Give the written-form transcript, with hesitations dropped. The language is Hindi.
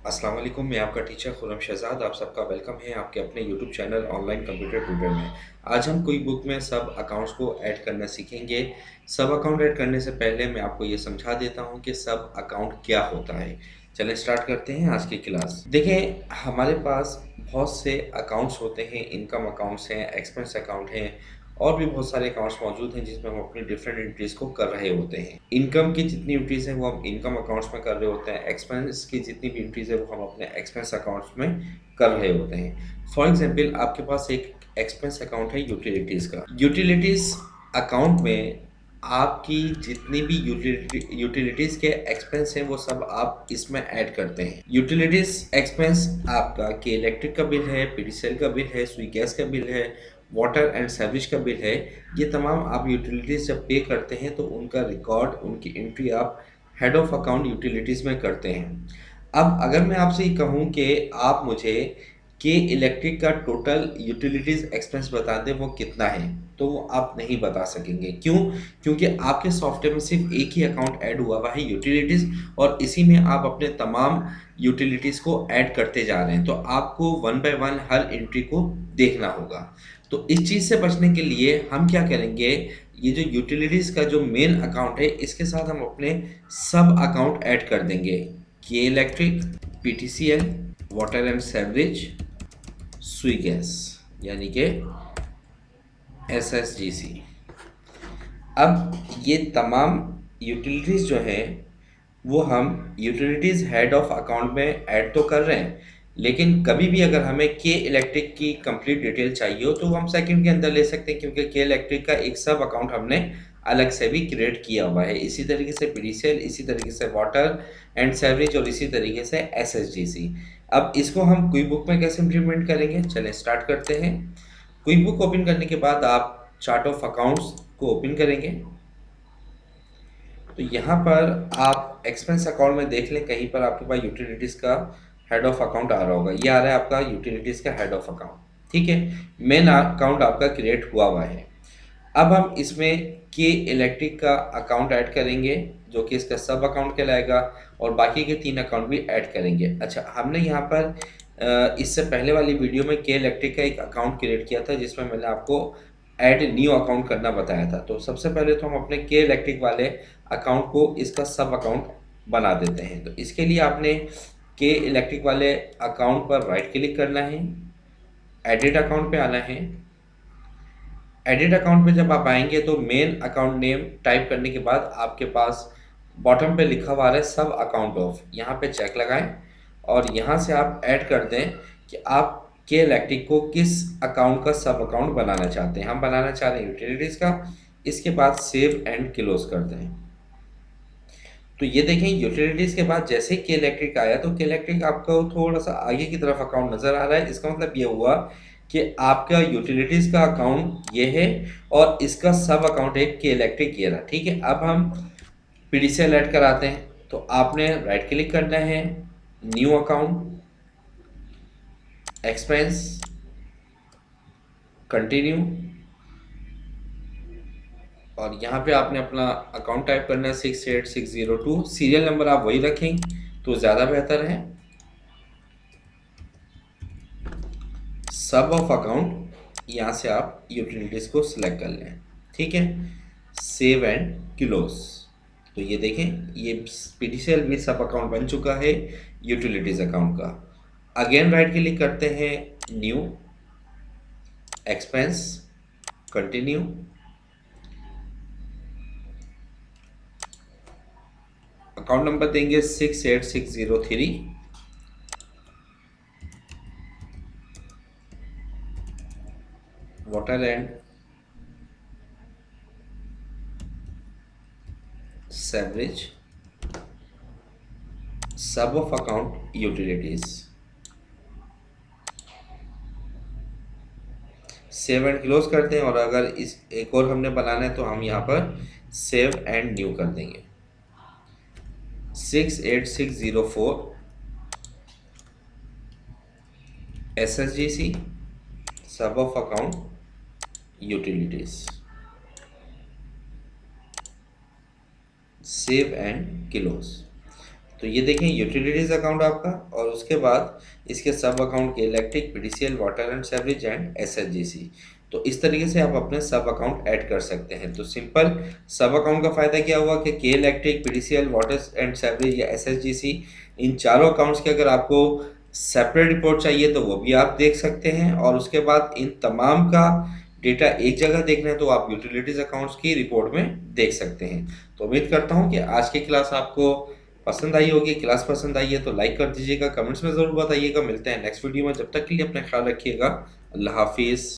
अस्सलाम वालेकुम, मैं आपका टीचर खुर्रम शहज़ाद। आप सबका वेलकम है आपके अपने YouTube channel online computer tutor में। आज हम क्विक बुक में सब अकाउंट्स को ऐड करना सीखेंगे। सब अकाउंट ऐड करने से पहले मैं आपको ये समझा देता हूँ कि सब अकाउंट क्या होता है। चलें स्टार्ट करते हैं आज की क्लास। देखें, हमारे पास बहुत से अकाउंट्स होते हैं, इनकम अकाउंट्स हैं, एक्सपेंस अकाउंट हैं और भी बहुत सारे अकाउंट्स मौजूद हैं जिसमें हम अपनी डिफरेंट एंट्रीज़ को कर रहे होते हैं। इनकम की जितनी एंट्रीज़ हैं वो हम इनकम अकाउंट्स में कर रहे होते हैं, एक्सपेंस की जितनी भी एंट्रीज़ है वो हम अपने एक्सपेंस अकाउंट्स में कर रहे होते हैं। फॉर एग्ज़ाम्पल आपके पास एक एक्सपेंस अकाउंट है यूटिलिटीज़ का। यूटिलिटीज़ अकाउंट में आपकी जितनी भी यूटिलिटीज़ के एक्सपेंस हैं वो सब आप इसमें ऐड करते हैं। यूटिलिटीज़ एक्सपेंस आपका के इलेक्ट्रिक का बिल है, पीडीसीएल का बिल है, सुई गैस का बिल है, वाटर एंड सर्विस का बिल है। ये तमाम आप यूटिलिटीज़ जब पे करते हैं तो उनका रिकॉर्ड, उनकी एंट्री आप हेड ऑफ अकाउंट यूटिलिटीज़ में करते हैं। अब अगर मैं आपसे ये कहूँ कि आप मुझे के इलेक्ट्रिक का टोटल यूटिलिटीज़ एक्सपेंस बता दें वो कितना है, तो वो आप नहीं बता सकेंगे। क्यों? क्योंकि आपके सॉफ्टवेयर में सिर्फ एक ही अकाउंट ऐड हुआ हुआ है यूटिलिटीज़, और इसी में आप अपने तमाम यूटिलिटीज़ को ऐड करते जा रहे हैं। तो आपको one by one her entry को देखना होगा। तो इस चीज़ से बचने के लिए हम क्या करेंगे, ये जो यूटिलिटीज़ का जो मेन अकाउंट है इसके साथ हम अपने सब अकाउंट ऐड कर देंगे। के electric, PTCL, water and sewerage, सुई गैस, यानी कि एसएसजीसी। अब ये तमाम यूटिलिटीज़ जो हैं वो हम यूटिलिटीज़ हेड ऑफ अकाउंट में ऐड तो कर रहे हैं, लेकिन कभी भी अगर हमें के इलेक्ट्रिक की कंप्लीट डिटेल चाहिए हो तो वो हम सेकंड के अंदर ले सकते हैं, क्योंकि के इलेक्ट्रिक का एक सब अकाउंट हमने अलग से भी क्रिएट किया हुआ है। इसी तरीके से पीडीसीएल, इसी तरीके से वाटर एंड सेवरेज और इसी तरीके से एसएसजीसी। अब इसको हम क्विक बुक में कैसे इम्प्लीमेंट करेंगे, चलें स्टार्ट करते हैं। क्विक बुक ओपन करने के बाद आप चार्ट ऑफ अकाउंट्स को ओपन करेंगे तो यहाँ पर आप एक्सपेंस अकाउंट में देख लें, कहीं पर आपके पास यूटिलिटीज़ का हेड ऑफ अकाउंट आ रहा होगा। ये आ रहा है आपका यूटिलिटीज़ का हेड ऑफ अकाउंट, ठीक है। मेन अकाउंट आपका क्रिएट हुआ हुआ है। अब हम इसमें के इलेक्ट्रिक का अकाउंट ऐड करेंगे जो कि इसका सब अकाउंट कहलाएगा, और बाकी के 3 अकाउंट भी ऐड करेंगे। अच्छा, हमने यहाँ पर इससे पहले वाली वीडियो में के इलेक्ट्रिक का एक अकाउंट क्रिएट किया था जिसमें मैंने आपको ऐड न्यू अकाउंट करना बताया था। तो सबसे पहले तो हम अपने के इलेक्ट्रिक वाले अकाउंट को इसका सब अकाउंट बना देते हैं। तो इसके लिए आपने के इलेक्ट्रिक वाले अकाउंट पर राइट क्लिक करना है, एडिट अकाउंट पे आना है। एडिट अकाउंट पे जब आप आएंगे तो मेन अकाउंट नेम टाइप करने के बाद आपके पास बॉटम पे लिखा हुआ है सब अकाउंट ऑफ, यहाँ पे चेक लगाएं और यहाँ से आप ऐड कर दें कि आप के इलेक्ट्रिक को किस अकाउंट का सब अकाउंट बनाना चाहते हैं। हम बनाना चाह रहे हैं यूटिलिटीज़ का। इसके बाद सेव एंड क्लोज कर दें। तो ये देखें, यूटिलिटीज़ के बाद जैसे ही के इलेक्ट्रिक आया तो के इलेक्ट्रिक आपको थोड़ा सा आगे की तरफ अकाउंट नज़र आ रहा है। इसका मतलब ये हुआ कि आपका यूटिलिटीज़ का अकाउंट ये है और इसका सब अकाउंट है के इलेक्ट्रिक, ये रहा, ठीक है। अब हम पीडीसीएल ऐड कराते हैं तो आपने राइट क्लिक करना है, न्यू अकाउंट, एक्सपेंस, कंटिन्यू, और यहाँ पे आपने अपना अकाउंट टाइप करना है 68602। सीरियल नंबर आप वही रखें तो ज़्यादा बेहतर है। सब ऑफ अकाउंट, यहाँ से आप यूटिलिटीज़ को सिलेक्ट कर लें, ठीक है। Save and close. तो ये देखें, ये पीडीसीएल भी सब अकाउंट बन चुका है यूटिलिटीज़ अकाउंट का। अगेन राइट क्लिक करते हैं, new, expense, continue, account number देंगे 68603, वाटर एंड सेवरेज, सब of account utilities. Save and close करते हैं, और अगर इस एक और हमने बनाना है तो हम यहाँ पर सेव एंड न्यू कर देंगे। 68604 एसएसजीसी, सब of account utilities. Save and close. तो ये देखें यूटिलिटीज़ अकाउंट आपका, और उसके बाद इसके सब अकाउंट के electric, PDCL, water and sewerage and SHGC. तो इस तरीके से आप अपने सब अकाउंट ऐड कर सकते हैं। तो सिंपल सब अकाउंट का फ़ायदा क्या हुआ कि के electric, PDCL, water and sewerage या एसएचजीसी, इन चारों अकाउंट्स की अगर आपको सेपरेट रिपोर्ट चाहिए तो वो भी आप देख सकते हैं, और उसके बाद इन तमाम का डेटा एक जगह देखना है तो आप यूटिलिटीज़ अकाउंट्स की रिपोर्ट में देख सकते हैं। तो उम्मीद करता हूँ कि आज की क्लास आपको पसंद आई होगी। क्लास पसंद आई है तो लाइक कर दीजिएगा, कमेंट्स में ज़रूर बताइएगा। मिलते हैं नेक्स्ट वीडियो में, जब तक के लिए अपना ख्याल रखिएगा। अल्लाह हाफिज़।